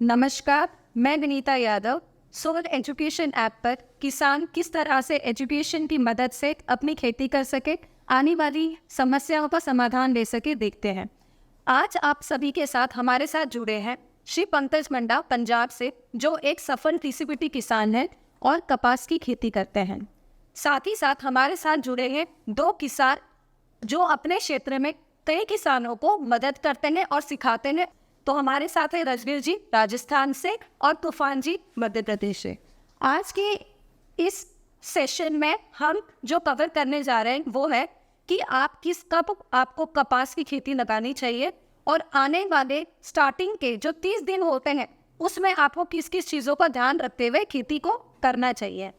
नमस्कार, मैं Vinita Yadav. Solar education app पर किसान किस तरह से एजुकेशन की मदद से अपनी खेती कर सके, आने वाली समस्याओं का समाधान ले सके, देखते हैं। आज आप सभी के साथ हमारे साथ जुड़े हैं श्री पंकज मंडा पंजाब से, जो एक सफल टीसीबीटी किसान है और कपास की खेती करते हैं। साथ ही साथ हमारे साथ जुड़े हैं दो किसान जो अपने क्षेत्र में कई किसानों को मदद करते हैं और सिखाते हैं। तो हमारे साथ है रजवीर जी राजस्थान से और तूफान जी मध्य प्रदेश से। आज के इस सेशन में हम जो कवर करने जा रहे हैं वो है कि कब आपको कपास की खेती लगानी चाहिए और आने वाले स्टार्टिंग के जो 30 दिन होते हैं उसमें आपको किस किस चीज़ों का ध्यान रखते हुए खेती को करना चाहिए।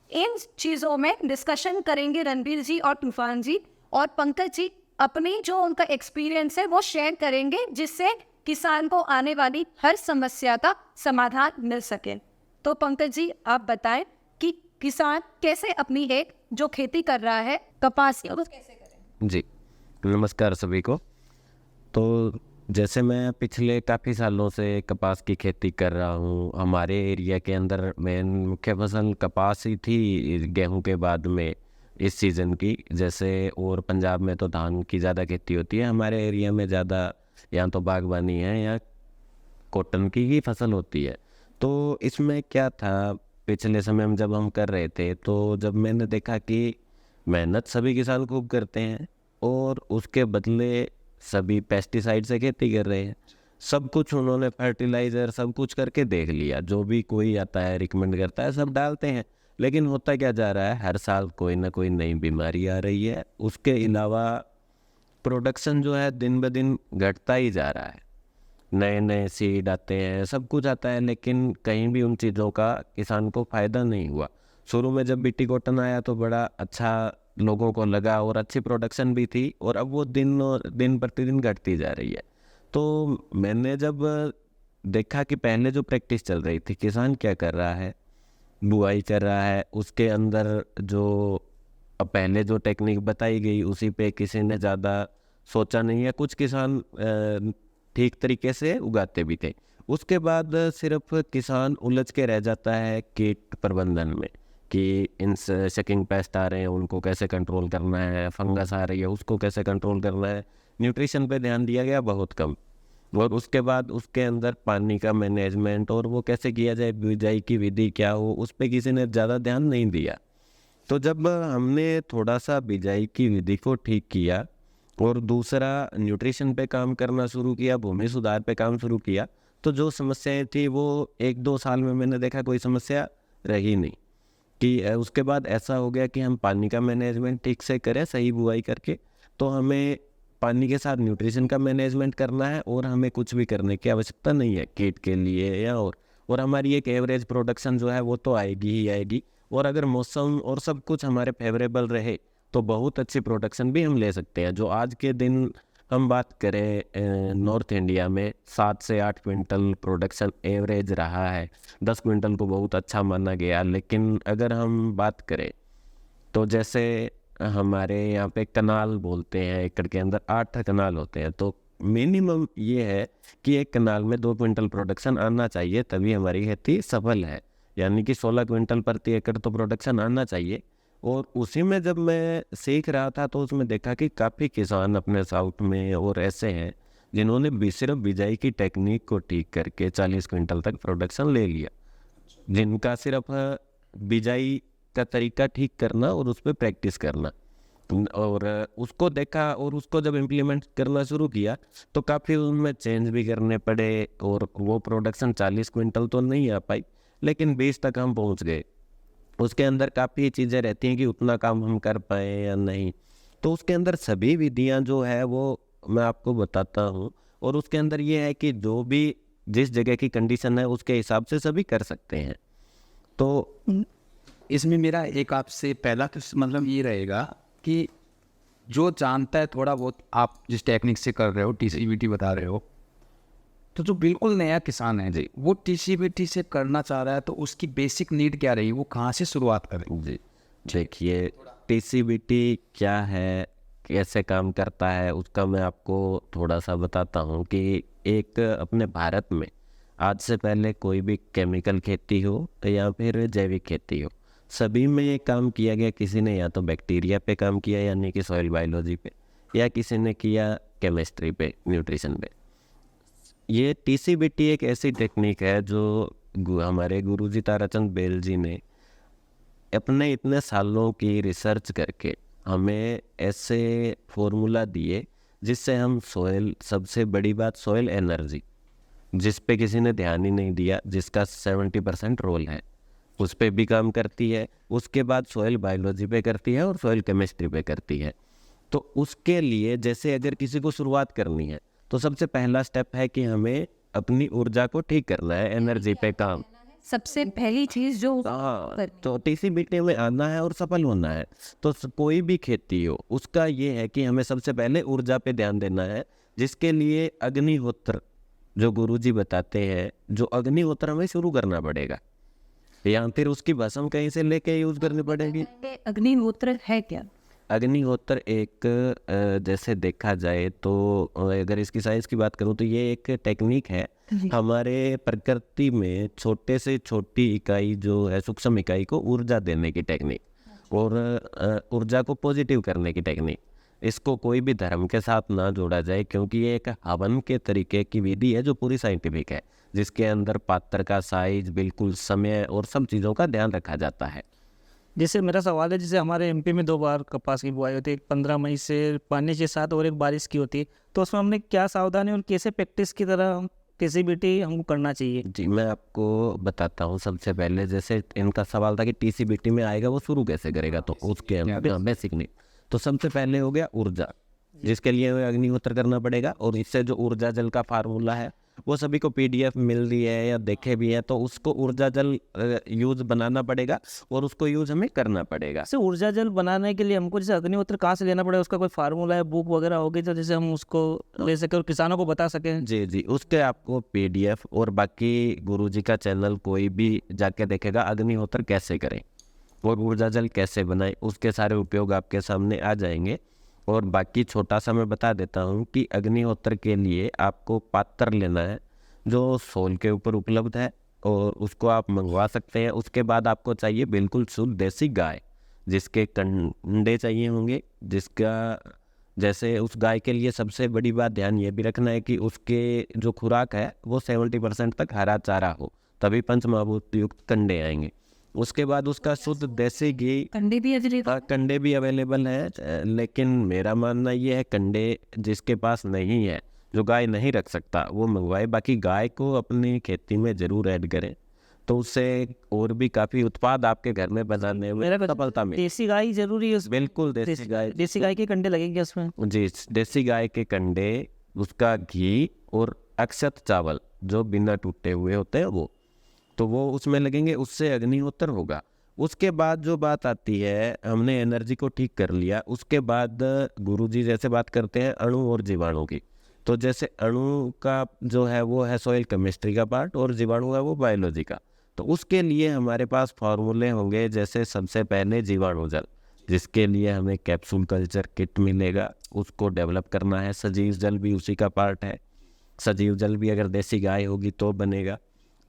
इन चीज़ों में डिस्कशन करेंगे रणबीर जी और तूफान जी, और पंकज जी अपनी जो उनका एक्सपीरियंस है वो शेयर करेंगे, जिससे किसान को आने वाली हर समस्या का समाधान मिल सके। तो पंकज जी आप बताएं कि किसान कैसे अपनी एक जो खेती कर रहा है कपास की, वो कैसे करें। जी नमस्कार सभी को। तो जैसे मैं पिछले काफ़ी सालों से कपास की खेती कर रहा हूँ। हमारे एरिया के अंदर मेन मुख्य फसल कपास ही थी गेहूं के बाद में इस सीज़न की। जैसे और पंजाब में तो धान की ज़्यादा खेती होती है, हमारे एरिया में ज़्यादा यहाँ तो बागवानी है या कॉटन की ही फसल होती है। तो इसमें क्या था, पिछले समय में जब हम कर रहे थे तो जब मैंने देखा कि मेहनत सभी किसान खूब करते हैं और उसके बदले सभी पेस्टिसाइड से खेती कर रहे हैं। सब कुछ उन्होंने फर्टिलाइज़र सब कुछ करके देख लिया, जो भी कोई आता है रिकमेंड करता है सब डालते हैं। लेकिन होता क्या जा रहा है, हर साल कोई ना कोई नई बीमारी आ रही है। उसके अलावा प्रोडक्शन जो है दिन ब दिन घटता ही जा रहा है। नए नए सीड आते हैं, सब कुछ आता है, लेकिन कहीं भी उन चीज़ों का किसान को फ़ायदा नहीं हुआ। शुरू में जब बीटी कॉटन आया तो बड़ा अच्छा लोगों को लगा और अच्छी प्रोडक्शन भी थी, और अब वो दिन प्रतिदिन घटती जा रही है। तो मैंने जब देखा कि पहले जो प्रैक्टिस चल रही थी, किसान क्या कर रहा है, बुआई कर रहा है, उसके अंदर जो अब पहले जो टेक्निक बताई गई उसी पे किसी ने ज़्यादा सोचा नहीं है। कुछ किसान ठीक तरीके से उगाते भी थे। उसके बाद सिर्फ किसान उलझ के रह जाता है कीट प्रबंधन में कि इन शकिंग पेस्ट आ रहे हैं उनको कैसे कंट्रोल करना है, फंगस आ रही है उसको कैसे कंट्रोल करना है। न्यूट्रिशन पे ध्यान दिया गया बहुत कम, और उसके बाद उसके अंदर पानी का मैनेजमेंट और वो कैसे किया जाए, बिजाई की विधि क्या हो, उस पर किसी ने ज़्यादा ध्यान नहीं दिया। तो जब हमने थोड़ा सा बिजाई की विधि को ठीक किया और दूसरा न्यूट्रिशन पे काम करना शुरू किया, भूमि सुधार पे काम शुरू किया, तो जो समस्याएं थी वो 1-2 साल में मैंने देखा कोई समस्या रही नहीं। कि उसके बाद ऐसा हो गया कि हम पानी का मैनेजमेंट ठीक से करें सही बुआई करके, तो हमें पानी के साथ न्यूट्रिशन का मैनेजमेंट करना है और हमें कुछ भी करने की आवश्यकता नहीं है कीट के लिए या और हमारी एक एवरेज प्रोडक्शन जो है वो तो आएगी ही आएगी। और अगर मौसम और सब कुछ हमारे फेवरेबल रहे तो बहुत अच्छी प्रोडक्शन भी हम ले सकते हैं। जो आज के दिन हम बात करें नॉर्थ इंडिया में 7 से 8 क्विंटल प्रोडक्शन एवरेज रहा है, 10 क्विंटल को बहुत अच्छा माना गया। लेकिन अगर हम बात करें तो जैसे हमारे यहाँ पे कनाल बोलते हैं, एकड़ के अंदर 8 कनाल होते हैं, तो मिनिमम ये है कि एक कनाल में 2 क्विंटल प्रोडक्शन आना चाहिए, तभी हमारी खेती सफल है। यानी कि 16 क्विंटल प्रति एकड़ तो प्रोडक्शन आना चाहिए। और उसी में जब मैं सीख रहा था तो उसमें देखा कि काफ़ी किसान अपने साउथ में और ऐसे हैं जिन्होंने सिर्फ बिजाई की टेक्निक को ठीक करके 40 क्विंटल तक प्रोडक्शन ले लिया, जिनका सिर्फ बिजाई का तरीका ठीक करना और उस पर प्रैक्टिस करना। और उसको देखा और उसको जब इम्प्लीमेंट करना शुरू किया तो काफ़ी उनमें चेंज भी करने पड़े, और वो प्रोडक्शन 40 क्विंटल तो नहीं आ पाई, लेकिन 20 तक हम पहुंच गए। उसके अंदर काफ़ी चीज़ें रहती हैं कि उतना काम हम कर पाए या नहीं। तो उसके अंदर सभी विधियां जो है वो मैं आपको बताता हूँ, और उसके अंदर ये है कि जो भी जिस जगह की कंडीशन है उसके हिसाब से सभी कर सकते हैं। तो इसमें मेरा एक आपसे पहला तो मतलब ये रहेगा कि जो जानता है थोड़ा बहुत, आप जिस टेक्निक से कर रहे हो, टीसीबीटी बता रहे हो, तो जो बिल्कुल नया किसान है जी, वो टीसीबीटी से करना चाह रहा है, तो उसकी बेसिक नीड क्या रही, वो कहाँ से शुरुआत करें। जी देखिए, टीसीबीटी क्या है, कैसे काम करता है, उसका मैं आपको थोड़ा सा बताता हूँ कि एक अपने भारत में आज से पहले कोई भी केमिकल खेती हो या फिर जैविक खेती हो, सभी में ये काम किया गया। किसी ने या तो बैक्टीरिया पे काम किया यानी कि सॉइल बायोलॉजी पे, या किसी ने किया केमिस्ट्री पे, न्यूट्रिशन पे। ये टीसीबीटी एक ऐसी टेक्निक है जो हमारे गुरुजी ताराचंद बेल जी ने अपने इतने सालों की रिसर्च करके हमें ऐसे फॉर्मूला दिए जिससे हम सॉइल, सबसे बड़ी बात सॉइल एनर्जी, जिस पे किसी ने ध्यान ही नहीं दिया, जिसका 70% रोल है, उस पे भी काम करती है। उसके बाद सॉइल बायोलॉजी पे करती है और सॉइल केमिस्ट्री पे करती है। तो उसके लिए जैसे अगर किसी को शुरुआत करनी है तो सबसे पहला स्टेप है कि हमें अपनी ऊर्जा को ठीक करना है, एनर्जी पे काम। सबसे पहली चीज जो हाँ, तो टीसीबीटी में आना है और सफल होना है। तो कोई भी खेती हो उसका ये है कि हमें सबसे पहले ऊर्जा पे ध्यान देना है, जिसके लिए अग्निहोत्र जो गुरुजी बताते हैं, जो अग्निहोत्र हमें शुरू करना पड़ेगा, या फिर उसकी भस्म कहीं से लेके यूज करनी पड़ेगी। अग्निहोत्र है क्या? अग्निहोत्र एक जैसे देखा जाए तो अगर इसकी साइंस की बात करूँ तो ये एक टेक्निक है हमारे प्रकृति में छोटे से छोटी इकाई जो है, सूक्ष्म इकाई को ऊर्जा देने की टेक्निक और ऊर्जा को पॉजिटिव करने की टेक्निक। इसको कोई भी धर्म के साथ ना जोड़ा जाए, क्योंकि ये एक हवन के तरीके की विधि है जो पूरी साइंटिफिक है, जिसके अंदर पात्र का साइज, बिल्कुल समय और सब चीज़ों का ध्यान रखा जाता है। जैसे मेरा सवाल है, जैसे हमारे एमपी में 2 बार कपास की बुआई होती है, एक 15 मई से पानी के साथ और एक बारिश की होती है, तो उसमें हमने क्या सावधानी और कैसे प्रैक्टिस की तरह टीसीबीटी हमको करना चाहिए? जी, मैं आपको बताता हूँ। सबसे पहले जैसे इनका सवाल था कि टीसीबीटी में आएगा, वो शुरू कैसे करेगा, तो उसके बेसिक नहीं। तो सबसे पहले हो गया ऊर्जा, जिसके लिए हमें अग्निहोत्र करना पड़ेगा। और इससे जो ऊर्जा जल का फार्मूला है वो सभी को पीडीएफ मिल रही है या देखे भी है, तो उसको ऊर्जा जल यूज बनाना पड़ेगा और उसको यूज हमें करना पड़ेगा। जैसे ऊर्जा जल बनाने के लिए हमको जैसे अग्निहोत्र कहाँ से लेना पड़ेगा, उसका कोई फार्मूला है, बुक वगैरह होगी तो जैसे हम उसको ले सकें और किसानों को बता सकें? जी जी, उसके आपको पीडीएफ और बाकी गुरुजी का चैनल कोई भी जाके देखेगा, अग्निहोत्र कैसे करें और ऊर्जा जल कैसे बनाएं, उसके सारे उपयोग आपके सामने आ जाएंगे। और बाकी छोटा सा मैं बता देता हूँ कि अग्निहोत्र के लिए आपको पात्र लेना है जो सोल के ऊपर उपलब्ध है, और उसको आप मंगवा सकते हैं। उसके बाद आपको चाहिए बिल्कुल शुद्ध देसी गाय, जिसके कंडे चाहिए होंगे, जिसका जैसे उस गाय के लिए सबसे बड़ी बात ध्यान ये भी रखना है कि उसके जो खुराक है वो 70% तक हरा चारा हो, तभी पंचमहाभूत युक्त कंडे आएंगे। उसके बाद उसका शुद्ध देसी घी, कंडे भी कंडे भी अवेलेबल है, लेकिन मेरा मानना ये है कंडे जिसके पास नहीं है, जो गाय नहीं रख सकता, वो मंगवाए। बाकी गाय को अपनी खेती में ज़रूर ऐड करें, तो उससे और भी काफ़ी उत्पाद आपके घर में बनाने में सफलता मिले। देसी गाय जरूरी है बिल्कुल देसी गाय, देसी गाय के कंडे लगेंगे उसमें? जी, देसी गाय के कंडे, उसका घी और अक्षत चावल जो बिना टूटे हुए होते हैं वो उसमें लगेंगे, उससे अग्निहोत्र होगा। उसके बाद जो बात आती है, हमने एनर्जी को ठीक कर लिया, उसके बाद गुरुजी जैसे बात करते हैं अणु और जीवाणु की। तो जैसे अणु का जो है वो है सॉइल केमिस्ट्री का पार्ट और जीवाणु है वो बायोलॉजी का। तो उसके लिए हमारे पास फार्मूले होंगे, जैसे सबसे पहले जीवाणु जल, जिसके लिए हमें कैप्सूल कल्चर किट मिलेगा, उसको डेवलप करना है। सजीव जल भी उसी का पार्ट है, सजीव जल भी अगर देसी गाय होगी तो बनेगा।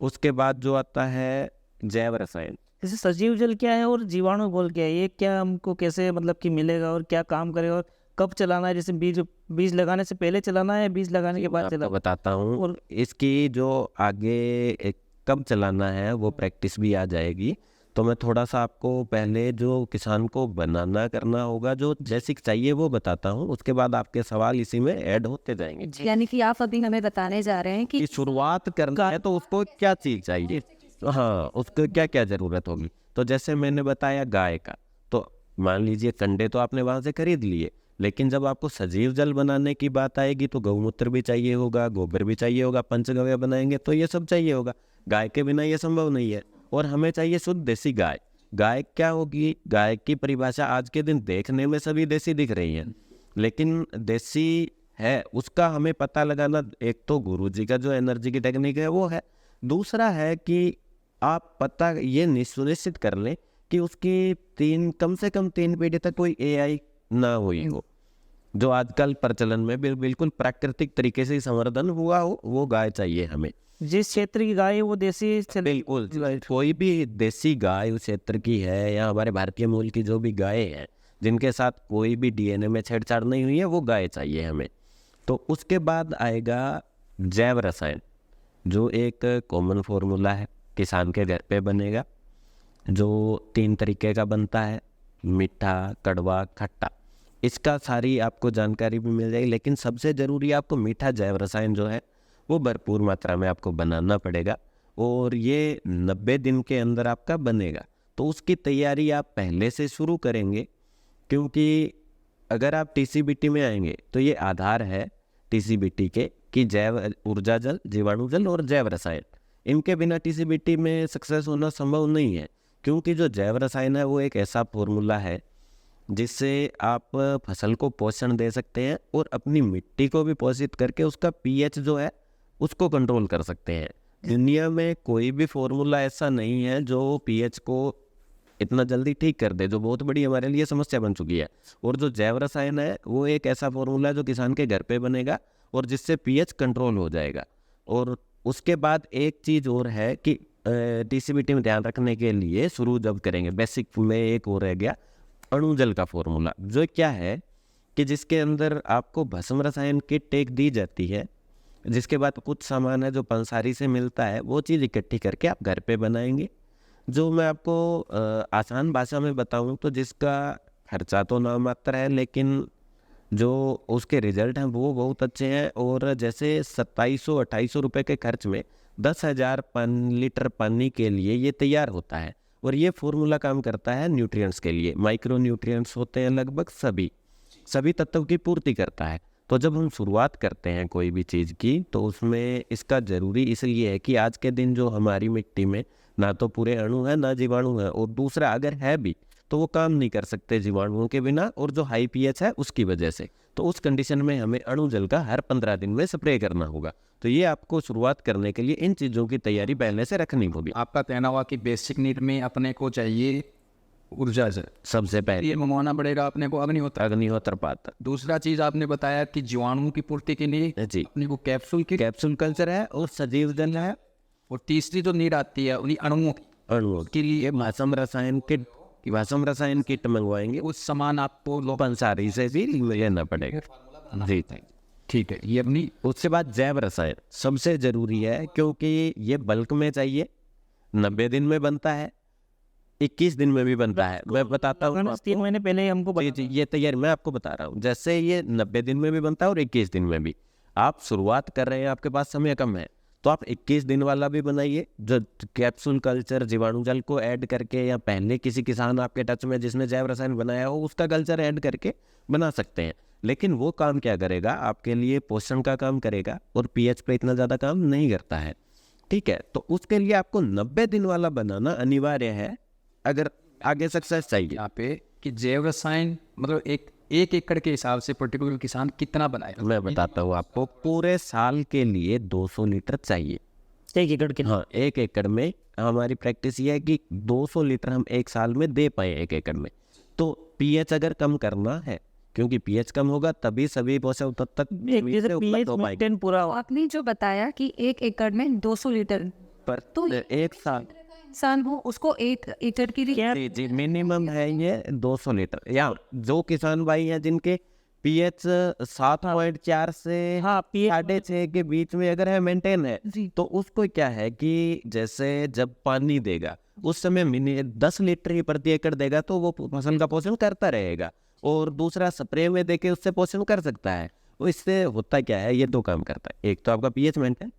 उसके बाद जो आता है जैव रसायन। जैसे सजीव जल क्या है और जीवाणु घोल क्या है, ये क्या हमको कैसे मतलब कि मिलेगा और क्या काम करेगा और कब चलाना है? जैसे बीज लगाने से पहले चलाना है, बीज लगाने के बाद आपको चलाना? बताता हूँ, और इसकी जो आगे कब चलाना है वो प्रैक्टिस भी आ जाएगी। तो मैं थोड़ा सा आपको पहले जो किसान को बनाना करना होगा, जो बेसिक चाहिए वो बताता हूँ, उसके बाद आपके सवाल इसी में ऐड होते जाएंगे। यानी कि आप अभी हमें बताने जा रहे हैं कि कि शुरुआत करना है तो उसको क्या चीज़ चाहिए, हाँ, उसको क्या क्या ज़रूरत होगी। तो जैसे मैंने बताया गाय का, तो मान लीजिए कंडे तो आपने वहाँ से खरीद लिए, लेकिन जब आपको सजीव जल बनाने की बात आएगी तो गौमूत्र भी चाहिए होगा, गोबर भी चाहिए होगा, पंचगव्य बनाएंगे तो ये सब चाहिए होगा। गाय के बिना ये संभव नहीं है। और हमें चाहिए शुद्ध देसी गाय। गाय क्या होगी, गाय की परिभाषा आज के दिन देखने में सभी देसी दिख रही है, लेकिन देसी है उसका हमें पता लगाना, एक तो गुरुजी का जो एनर्जी की टेक्निक है वो है, दूसरा है कि आप पता ये सुनिश्चित कर लें कि उसकी कम से कम 3 पीढ़ी तक कोई एआई ना हुई हो, जो आजकल प्रचलन में बिल्कुल प्राकृतिक तरीके से संवर्धन हुआ हो, वो गाय चाहिए हमें। जिस क्षेत्र की गाय है वो देसी बिल्कुल कोई भी देसी गाय उस क्षेत्र की है या हमारे भारतीय मूल की जो भी गाय है जिनके साथ कोई भी डीएनए में छेड़छाड़ नहीं हुई है वो गाय चाहिए हमें। तो उसके बाद आएगा जैव रसायन, जो एक कॉमन फॉर्मूला है, किसान के घर पे बनेगा, जो 3 तरीके का बनता है, मीठा, कड़वा, खट्टा। इसका सारी आपको जानकारी भी मिल जाएगी, लेकिन सबसे ज़रूरी आपको मीठा जैव रसायन जो है वो भरपूर मात्रा में आपको बनाना पड़ेगा और ये 90 दिन के अंदर आपका बनेगा। तो उसकी तैयारी आप पहले से शुरू करेंगे, क्योंकि अगर आप टीसीबीटी में आएंगे तो ये आधार है टीसीबीटी के कि जैव ऊर्जा जल, जीवाणु जल और जैव रसायन, इनके बिना टीसीबीटी में सक्सेस होना संभव नहीं है। क्योंकि जो जैव रसायन है वो एक ऐसा फॉर्मूला है जिससे आप फसल को पोषण दे सकते हैं और अपनी मिट्टी को भी पोषित करके उसका पीएच जो है उसको कंट्रोल कर सकते हैं। दुनिया में कोई भी फॉर्मूला ऐसा नहीं है जो पीएच को इतना जल्दी ठीक कर दे, जो बहुत बड़ी हमारे लिए समस्या बन चुकी है। और जो जैव रसायन है वो एक ऐसा फॉर्मूला है जो किसान के घर पे बनेगा और जिससे पीएच कंट्रोल हो जाएगा। और उसके बाद एक चीज़ और है कि टीसीबीटी में ध्यान रखने के लिए शुरू जब करेंगे बेसिक में एक और रह गया अणु जल का फॉर्मूला, जो क्या है कि जिसके अंदर आपको भस्म रसायन किट एक दी जाती है, जिसके बाद कुछ सामान है जो पंसारी से मिलता है, वो चीज़ इकट्ठी करके आप घर पे बनाएंगे। जो मैं आपको आसान भाषा में बताऊं तो जिसका खर्चा तो नामात्र है, लेकिन जो उसके रिजल्ट हैं वो बहुत अच्छे हैं। और जैसे 2700-2800 रुपये के खर्च में 10,000 लीटर पानी के लिए ये तैयार होता है। और ये फॉर्मूला काम करता है न्यूट्रिएंट्स के लिए, माइक्रो न्यूट्रिएंट्स होते हैं लगभग सभी तत्व की पूर्ति करता है। तो जब हम शुरुआत करते हैं कोई भी चीज़ की तो उसमें इसका ज़रूरी इसलिए है कि आज के दिन जो हमारी मिट्टी में ना तो पूरे अणु है ना जीवाणु है, और दूसरा अगर है भी तो वो काम नहीं कर सकते जीवाणुओं के बिना, और जो हाई पीएच है उसकी वजह से। तो उस कंडीशन में हमें अणु जल का हर 15 दिन में स्प्रे करना होगा। तो ये आपको शुरुआत करने के लिए इन चीज़ों की तैयारी पहले से रखनी होगी। आपका कहना हुआ कि बेसिक नीड में अपने को चाहिए ऊर्जा जल, सबसे पहले ये मंगवाना पड़ेगा अपने को अग्निहोत्र। अग्निहोत्र पात्र। दूसरा चीज़ आपने बताया कि जीवाणुओं की पूर्ति के लिए जी, अपने को कैप्सूल की, कैप्सूल कल्चर है और सजीव जल है। और तीसरी जो नीड आती है उन्हीं अणुओं की, अणुओं के लिए भस्म रसायन किट मंगवाएंगे, उस सामान आपको पंसारी से भी लेना पड़ेगा। जी ठीक है। ये अपनी उसके बाद जैव रसायन सबसे ज़रूरी है, क्योंकि ये बल्क में चाहिए, 90 दिन में बनता है, 21 दिन में भी बनता है। मैं बताता हूँ 3 महीने पहले ही हमको जी, ये तैयारी मैं आपको बता रहा हूँ। जैसे ये 90 दिन में भी बनता है और 21 दिन में भी। आप शुरुआत कर रहे हैं, आपके पास समय कम है, तो आप 21 दिन वाला भी बनाइए, जो कैप्सूल कल्चर जीवाणु जल को ऐड करके, या पहले किसी किसान आपके टच में जिसने जैव रसायन बनाया हो उसका कल्चर ऐड करके बना सकते हैं। लेकिन वो काम क्या करेगा, आपके लिए पोषण का काम करेगा और पीएच पे इतना ज़्यादा काम नहीं करता है। ठीक है, तो उसके लिए आपको 90 दिन वाला बनाना अनिवार्य है अगर आगे सक्सेस चाहिए। यहाँ पे कि जैव रसायन मतलब एक एकड़ के हिसाब से पर्टिकुलर किसान कितना बनाए। मैं बताता हूँ आपको, पूरे साल के लिए 200 लीटर चाहिए 1 एकड़ के। हाँ, 1 एकड़ में हमारी प्रैक्टिस ये है कि 200 लीटर हम एक साल में दे पाए 1 एकड़ में। तो पीएच अगर कम करना है, क्योंकि पीएच कम होगा तभी सभी पोषक तत्व एक जैसे पीएच मेंटेन पूरा हो। आपने जो बताया कि 1 एकड़ में 200 लीटर पर तो एक साल इंसान हो उसको 1 एकड़ की जी जी मिनिमम है ये 200 लीटर। या जो किसान भाई हैं जिनके पीएच 7.4 से हाँ, pH 6.5 के बीच में अगर है, मेंटेन है, जी। तो उसको क्या है कि जैसे जब पानी देगा उस समय 10 लीटर ही प्रति एकड़ देगा तो वो फसल का पोषण करता रहेगा। और दूसरा स्प्रे में देके उससे पोषण कर सकता है। वो इससे होता क्या है, ये 2 काम करता है। एक तो आपका पीएच मेंटेन,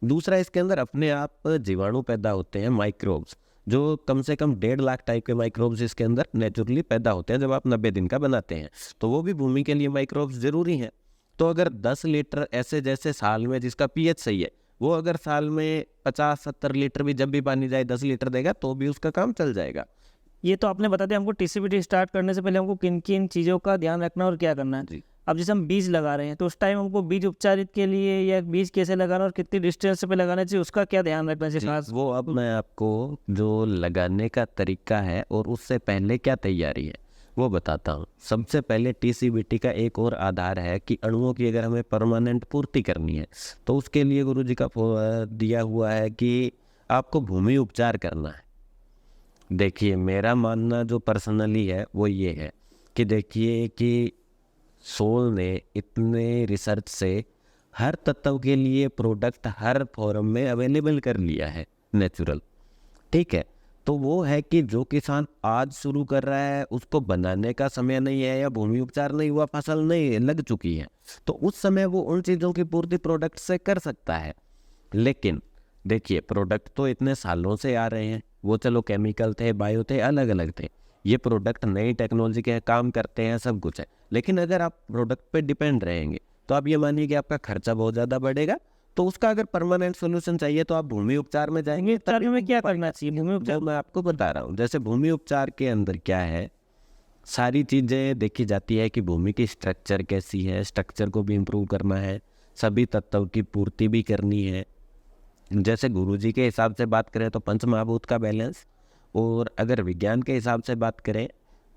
दूसरा इसके अंदर अपने आप जीवाणु पैदा होते हैं, माइक्रोब्स, जो कम से कम 1.5 लाख टाइप के माइक्रोब्स इसके अंदर नेचुरली पैदा होते हैं जब आप 90 दिन का बनाते हैं। तो वो भी भूमि के लिए माइक्रोब्स जरूरी हैं। तो अगर 10 लीटर ऐसे जैसे साल में जिसका पीएच सही है, वो अगर साल में 50-70 लीटर भी जब भी पानी जाए 10 लीटर देगा तो भी उसका काम चल जाएगा। ये तो आपने बता दिया हमको टीसीबीटी स्टार्ट करने से पहले हमको किन किन चीज़ों का ध्यान रखना और क्या करना है। जी। अब जैसे हम बीज लगा रहे हैं तो उस टाइम हमको बीज उपचारित के लिए या बीज कैसे लगाना और कितनी डिस्टेंस पे लगाना चाहिए उसका क्या ध्यान रखना चाहिए खास। वो अब मैं आपको जो लगाने का तरीका है और उससे पहले क्या तैयारी है वो बताता हूँ। सबसे पहले टीसीबीटी का एक और आधार है कि अणुओं की अगर हमें परमानेंट पूर्ति करनी है तो उसके लिए गुरुजी का दिया हुआ है कि आपको भूमि उपचार करना है। देखिए मेरा मानना जो पर्सनली है वो ये है कि देखिए कि सोल ने इतने रिसर्च से हर तत्व के लिए प्रोडक्ट हर फॉर्म में अवेलेबल कर लिया है नेचुरल, ठीक है। तो वो है कि जो किसान आज शुरू कर रहा है उसको बनाने का समय नहीं है या भूमि उपचार नहीं हुआ, फसल नहीं लग चुकी है, तो उस समय वो उन चीज़ों की पूर्ति प्रोडक्ट से कर सकता है। लेकिन देखिए प्रोडक्ट तो इतने सालों से आ रहे हैं, वो चलो केमिकल थे, बायो थे, अलग अलग थे। ये प्रोडक्ट नई टेक्नोलॉजी के काम करते हैं, सब कुछ है। लेकिन अगर आप प्रोडक्ट पे डिपेंड रहेंगे तो आप ये मानिए कि आपका खर्चा बहुत ज़्यादा बढ़ेगा। तो उसका अगर परमानेंट सोल्यूशन चाहिए तो आप भूमि उपचार में जाएंगे। उपचार में क्या करना चाहिए? भूमि उपचार मैं आपको बता रहा हूँ, जैसे भूमि उपचार के अंदर क्या है, सारी चीज़ें देखी जाती है कि भूमि की स्ट्रक्चर कैसी है, स्ट्रक्चर को भी इम्प्रूव करना है, सभी तत्व की पूर्ति भी करनी है। जैसे गुरुजी के हिसाब से बात करें तो पंच महाभूत का बैलेंस, और अगर विज्ञान के हिसाब से बात करें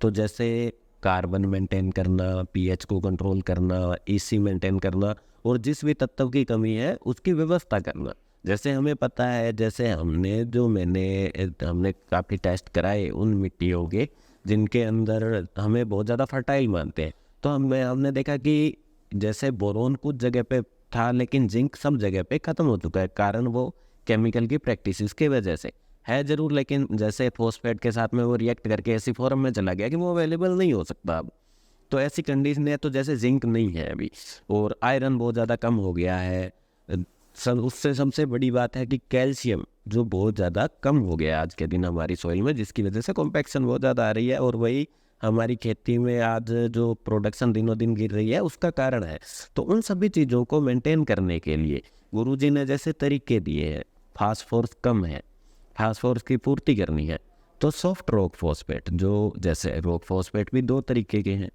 तो जैसे कार्बन मेंटेन करना, पीएच को कंट्रोल करना, ईसी मेंटेन करना, और जिस भी तत्व की कमी है उसकी व्यवस्था करना। जैसे हमें पता है, जैसे हमने काफ़ी टेस्ट कराए उन मिट्टियों के जिनके अंदर हमें बहुत ज़्यादा फर्टाइल मानते हैं, तो हमने देखा कि जैसे बोरोन कुछ जगह पे था लेकिन जिंक सब जगह पे ख़त्म हो चुका है। कारण वो केमिकल की प्रैक्टिसेस की वजह से है ज़रूर, लेकिन जैसे फॉस्फेट के साथ में वो रिएक्ट करके ऐसी फॉर्म में चला गया कि वो अवेलेबल नहीं हो सकता अब। तो ऐसी कंडीशन है, तो जैसे जिंक नहीं है अभी, और आयरन बहुत ज़्यादा कम हो गया है। उससे सबसे बड़ी बात है कि कैल्शियम जो बहुत ज़्यादा कम हो गया आज के दिन हमारी सॉइल में, जिसकी वजह से कॉम्पैक्शन बहुत ज़्यादा आ रही है, और वही हमारी खेती में आज जो प्रोडक्शन दिनों दिन गिर रही है उसका कारण है। तो उन सभी चीज़ों को मेंटेन करने के लिए गुरुजी ने जैसे तरीके दिए हैं, फास्फोरस कम है, फास्फोरस की पूर्ति करनी है तो सॉफ्ट रॉक फॉस्फेट, जो जैसे रॉक फॉस्फेट भी दो तरीके के हैं,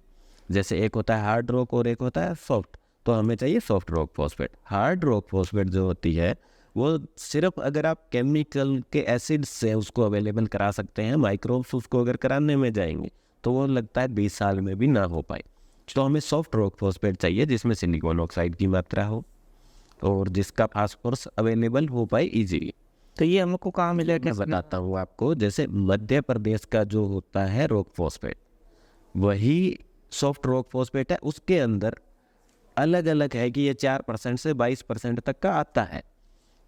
जैसे एक होता है हार्ड रॉक और एक होता है सॉफ्ट, तो हमें चाहिए soft rock phosphate. Hard rock phosphate जो होती है वो सिर्फ अगर आप केमिकल के एसिड से उसको अवेलेबल करा सकते हैं, माइक्रोब्स उसको अगर कराने में जाएंगे तो वो लगता है 20 साल में भी ना हो पाए। तो हमें सॉफ्ट रॉक फॉस्फेट चाहिए जिसमें सिलिकॉन ऑक्साइड की मात्रा हो और जिसका फास्फोरस अवेलेबल हो पाए इजीली। तो ये हमको कहाँ मिलेगा? मैं बताता हूँ आपको, जैसे मध्य प्रदेश का जो होता है रॉक फॉस्फेट वही सॉफ्ट रॉक फॉस्फेट है, उसके अंदर अलग अलग है कि ये 4% से 22% तक का आता है।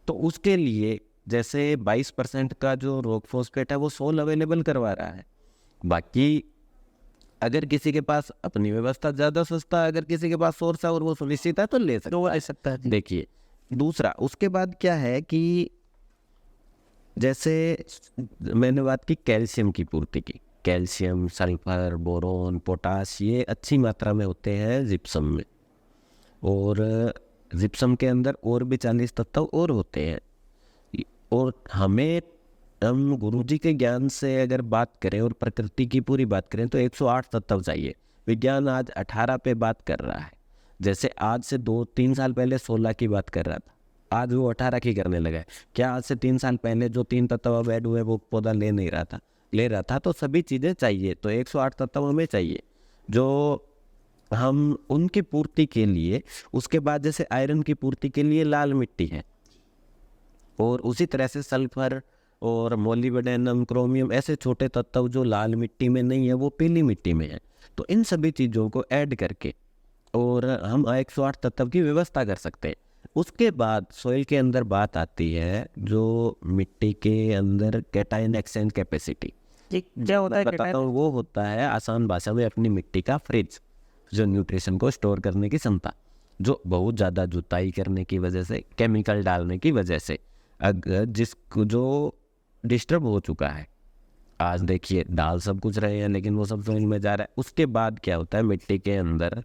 तो उसके लिए जैसे 22% का जो रॉक फॉस्फेट है वो सोल अवेलेबल करवा रहा है। बाकी अगर किसी के पास अपनी व्यवस्था ज़्यादा सस्ता है, अगर किसी के पास सोर्स है और वो सुनिश्चित है तो ले सकता तो वो है। ले सकता है। देखिए दूसरा उसके बाद क्या है कि जैसे मैंने बात की कैल्शियम की पूर्ति की, कैल्शियम, सल्फर, बोरोन, पोटाश ये अच्छी मात्रा में होते हैं जिप्सम में, और जिप्सम के अंदर और भी 40 तत्व और होते हैं। और हम गुरुजी के ज्ञान से अगर बात करें और प्रकृति की पूरी बात करें तो 108 तत्व चाहिए। विज्ञान आज 18 पे बात कर रहा है, जैसे आज से 2-3 साल पहले 16 की बात कर रहा था, आज वो 18 की करने लगा है। क्या आज से 3 साल पहले जो 3 तत्व अब ऐड हुए वो पौधा ले नहीं रहा था, ले रहा था। तो सभी चीज़ें चाहिए, तो 108 तत्व हमें चाहिए जो हम उनकी पूर्ति के लिए। उसके बाद जैसे आयरन की पूर्ति के लिए लाल मिट्टी है, और उसी तरह से सल्फर और मोलिब्डेनम, क्रोमियम ऐसे छोटे तत्व जो लाल मिट्टी में नहीं है वो पीली मिट्टी में है। तो इन सभी चीज़ों को ऐड करके और हम 108 तत्व की व्यवस्था कर सकते हैं। उसके बाद सॉइल के अंदर बात आती है जो मिट्टी के अंदर कैटायन एक्सचेंज कैपेसिटी। क्या होता है? बताता हूँ, वो होता है आसान भाषा में अपनी मिट्टी का फ्रिज, जो न्यूट्रिशन को स्टोर करने की क्षमता, जो बहुत ज़्यादा जुताई करने की वजह से, केमिकल डालने की वजह से अगर जिसको जो डिस्टर्ब हो चुका है, आज देखिए डाल सब कुछ रहे हैं लेकिन वो सब सॉइल में जा रहा है। उसके बाद क्या होता है, मिट्टी के अंदर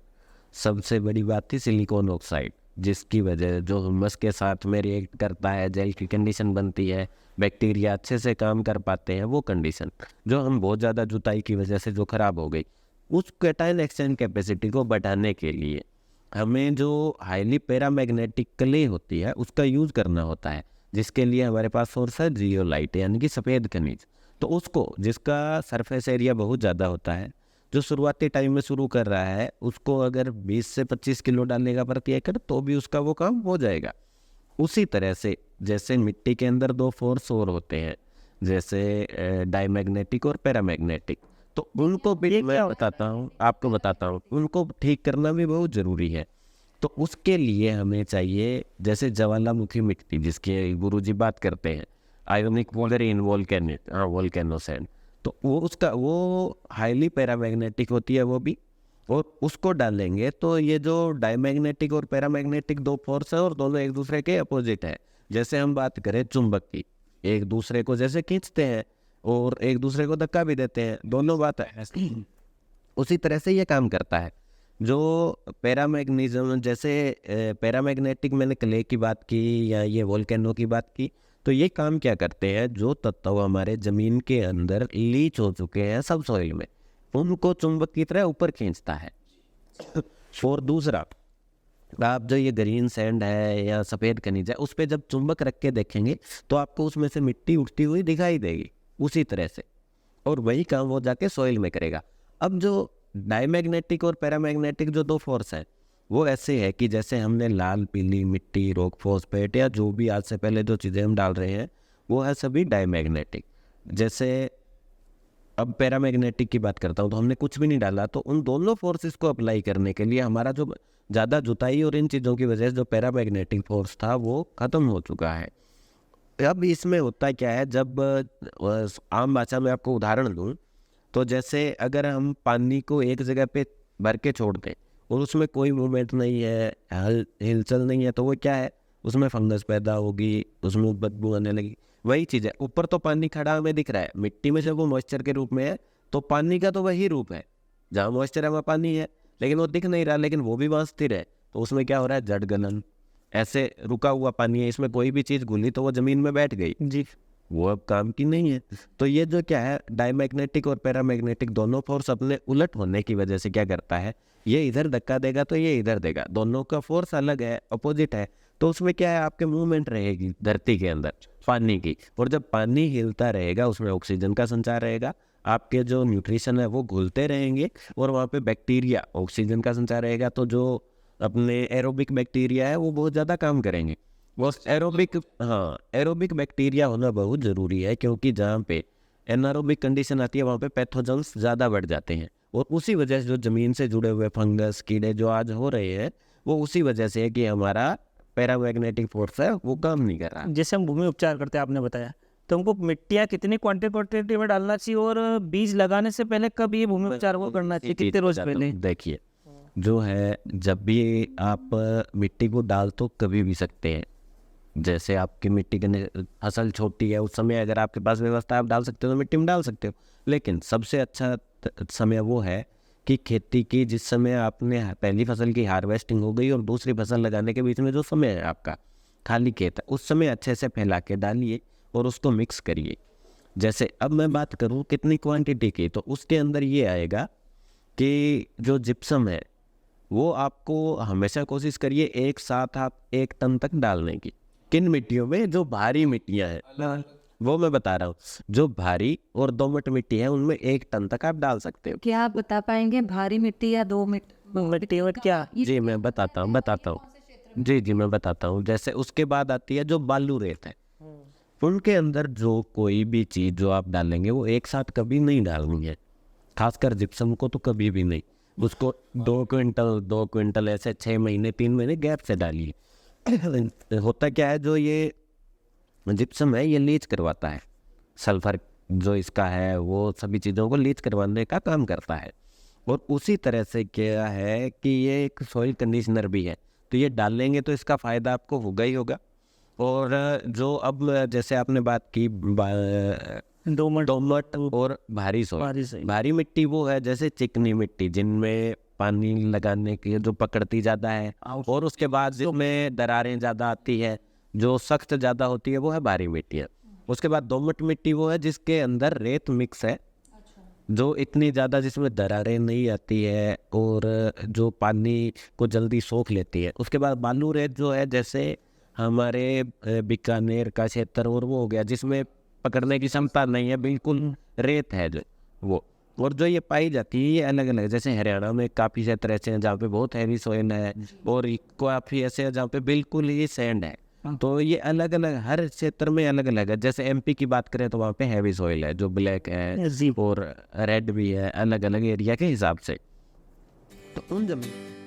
सबसे बड़ी बात थी सिलिकॉन ऑक्साइड, जिसकी वजह जो ह्यूमस के साथ में रिएक्ट करता है, जेल की कंडीशन बनती है, बैक्टीरिया अच्छे से काम कर पाते हैं, वो कंडीशन जो हम बहुत ज़्यादा जुताई की वजह से जो ख़राब हो गई, उस कैटायन एक्सचेंज कैपेसिटी को बढ़ाने के लिए हमें जो हाईली पैरामैग्नेटिक क्ले होती है उसका यूज़ करना होता है, जिसके लिए हमारे पास सोर्स है जियोलाइट यानी कि सफ़ेद खनिज। तो उसको, जिसका सरफेस एरिया बहुत ज़्यादा होता है, जो शुरुआती टाइम में शुरू कर रहा है उसको अगर 20 से 25 किलो डालेगा प्रति एकड़ तो भी उसका वो काम हो जाएगा। उसी तरह से जैसे मिट्टी के अंदर दो फोर्स और होते हैं, जैसे डायमैग्नेटिक और पैरामैग्नेटिक, तो उनको भी मैं बताता हूँ, आपको बताता हूँ, उनको ठीक करना भी बहुत ज़रूरी है। तो उसके लिए हमें चाहिए जैसे ज्वालामुखी मिट्टी जिसके गुरुजी बात करते हैं, आयोनिक मरीन वोल्केनो सैंड, तो वो उसका वो हाईली पैरामैग्नेटिक होती है वो भी, और उसको डालेंगे तो ये जो डायमैग्नेटिक और पैरामैग्नेटिक दो फोर्स है और दोनों एक दूसरे के अपोजिट है। जैसे हम बात करें चुंबक की, एक दूसरे को जैसे खींचते हैं और एक दूसरे को धक्का भी देते हैं, दोनों बात है उसी तरह से ये काम करता है। जो पैरामैग्नेटिज्म, जैसे पैरामैग्नेटिक मैंने क्ले की बात की या ये वोल्केनो की बात की, तो ये काम क्या करते हैं, जो तत्व हमारे ज़मीन के अंदर लीच हो चुके हैं सब सॉइल में, उनको चुंबक की तरह ऊपर खींचता है। और दूसरा, आप जो ये ग्रीन सैंड है या सफ़ेद खनिज है उस पर जब चुंबक रख के देखेंगे तो आपको उसमें से मिट्टी उठती हुई दिखाई देगी उसी तरह से, और वही काम वो जाके सॉइल में करेगा। अब जो डायमैग्नेटिक और पैरामैग्नेटिक जो दो फोर्स है वो ऐसे है कि जैसे हमने लाल पीली मिट्टी, रॉक फॉस्फेट या जो भी आज से पहले जो चीज़ें हम डाल रहे हैं वो है सभी डायमैग्नेटिक। जैसे अब पैरामैग्नेटिक की बात करता हूँ तो हमने कुछ भी नहीं डाला, तो उन दोनों फोर्सेस को अप्लाई करने के लिए हमारा जो ज़्यादा जुताई और इन चीज़ों की वजह से जो पैरामैग्नेटिक फोर्स था वो ख़त्म हो चुका है। अब इसमें होता क्या है, जब आम भाषा में आपको उदाहरण दूँ तो जैसे अगर हम पानी को एक जगह पे भर के छोड़ दें और उसमें कोई मूवमेंट नहीं है, हिलचल नहीं है, तो वो क्या है, उसमें फंगस पैदा होगी, उसमें बदबू आने लगी। वही चीज़ है, ऊपर तो पानी खड़ा हमें दिख रहा है, मिट्टी में जब वो मॉइस्चर के रूप में है तो पानी का तो वही रूप है, जहाँ मॉइस्चर है वहाँ पानी है, लेकिन वो दिख नहीं रहा, लेकिन वो भी वहाँ स्थिर है। तो उसमें क्या हो रहा है, जड़ गलन, ऐसे रुका हुआ पानी है, इसमें कोई भी चीज़ घुली तो वो ज़मीन में बैठ गई जी, वो अब काम की नहीं है। तो ये जो क्या है, डायमैग्नेटिक और पैरामैग्नेटिक दोनों फोर्स अपने उलट होने की वजह से क्या करता है, ये इधर धक्का देगा तो ये इधर देगा, दोनों का फोर्स अलग है, अपोजिट है, तो उसमें क्या है, आपके मूवमेंट रहेगी धरती के अंदर पानी की, और जब पानी हिलता रहेगा उसमें ऑक्सीजन का संचार रहेगा, आपके जो न्यूट्रिशन है वो घुलते रहेंगे, और वहाँ पे बैक्टीरिया, ऑक्सीजन का संचार रहेगा तो जो अपने एरोबिक बैक्टीरिया है वो बहुत ज़्यादा काम करेंगे। वो एरोबिक बैक्टीरिया होना बहुत ज़रूरी है, क्योंकि जहाँ पे एनारोबिक कंडीशन आती है वहाँ पे पैथोजेंस ज़्यादा बढ़ जाते हैं, और उसी वजह से जो ज़मीन से जुड़े हुए फंगस कीड़े जो आज हो रहे हैं वो उसी वजह से है कि हमारा पैरामैग्नेटिक फोर्स है वो काम नहीं कर रहा। जैसे हम भूमि उपचार करते हैं, आपने बताया, तो हमको मिट्टियाँ कितनी क्वांटिटी में डालना चाहिए और बीज लगाने से पहले कब ये भूमि उपचार को करना चाहिए, कितने रोज पहले? देखिए, जो है जब भी आप मिट्टी को डाल तो कभी भी सकते हैं, जैसे आपकी मिट्टी की फसल छोटी है उस समय अगर आपके पास व्यवस्था आप डाल सकते हो तो मिट्टी में डाल सकते हो, लेकिन सबसे अच्छा समय वो है कि खेती की जिस समय आपने पहली फसल की हार्वेस्टिंग हो गई और दूसरी फसल लगाने के बीच में जो समय है आपका खाली खेत है, उस समय अच्छे से फैला के डालिए और उसको मिक्स करिए। जैसे अब मैं बात करूँ कितनी क्वांटिटी की, तो उसके अंदर ये आएगा कि जो जिप्सम है वो आपको हमेशा कोशिश करिए एक साथ आप 1 टन तक डालने की। किन मिट्टियों में, जो भारी मिट्टियाँ हैं वो मैं बता रहा हूँ, जो भारी और दोमट मिट्टी है उनमें 1 टन तक आप डाल सकते हो। क्या आप बता पाएंगे भारी मिट्टी या दो मिट्टी में क्या? जी मैं बताता हूँ जी मैं बताता हूँ। जैसे उसके बाद आती है जो बालू रेत है, उनके अंदर जो कोई भी चीज़ जो आप डालेंगे वो एक साथ कभी नहीं डालनी है, खासकर जिप्सम को तो कभी भी नहीं, उसको 2 क्विंटल ऐसे 6 महीने 3 महीने गैप से डालिए। होता क्या है, जो ये जिप्सम है ये लीच करवाता है, सल्फर जो इसका है वो सभी चीज़ों को लीच करवाने का काम करता है, और उसी तरह से क्या है कि ये एक सॉइल कंडीशनर भी है, तो ये डालेंगे तो इसका फ़ायदा आपको होगा ही होगा। और जो अब जैसे आपने बात की दोमट और भारी सॉइल, भारी मिट्टी वो है जैसे चिकनी मिट्टी जिनमें पानी लगाने की जो पकड़ती ज़्यादा है, और उसके बाद जिसमें दरारें ज़्यादा आती है, जो सख्त ज़्यादा होती है वो है भारी मिट्टी है। उसके बाद दोमट मिट्टी वो है जिसके अंदर रेत मिक्स है, जो इतनी ज़्यादा जिसमें दरारें नहीं आती है और जो पानी को जल्दी सोख लेती है। उसके बाद बालू रेत जो है जैसे हमारे बीकानेर का क्षेत्र और वो हो गया जिसमें पकड़ने की क्षमता नहीं है, बिल्कुल रेत है जो वो, और जो ये पाई जाती है ये अलग अलग है। जैसे हरियाणा में काफ़ी क्षेत्र ऐसे हैं जहाँ पे बहुत हैवी सॉइल है, और काफ़ी ऐसे हैं जहाँ पे बिल्कुल ही सैंड है। तो ये अलग अलग हर क्षेत्र में अलग अलग है। जैसे एमपी की बात करें तो वहाँ पे हैवी सॉइल है जो ब्लैक है जी। और रेड भी है, अलग अलग एरिया के हिसाब से। तो उन जमीन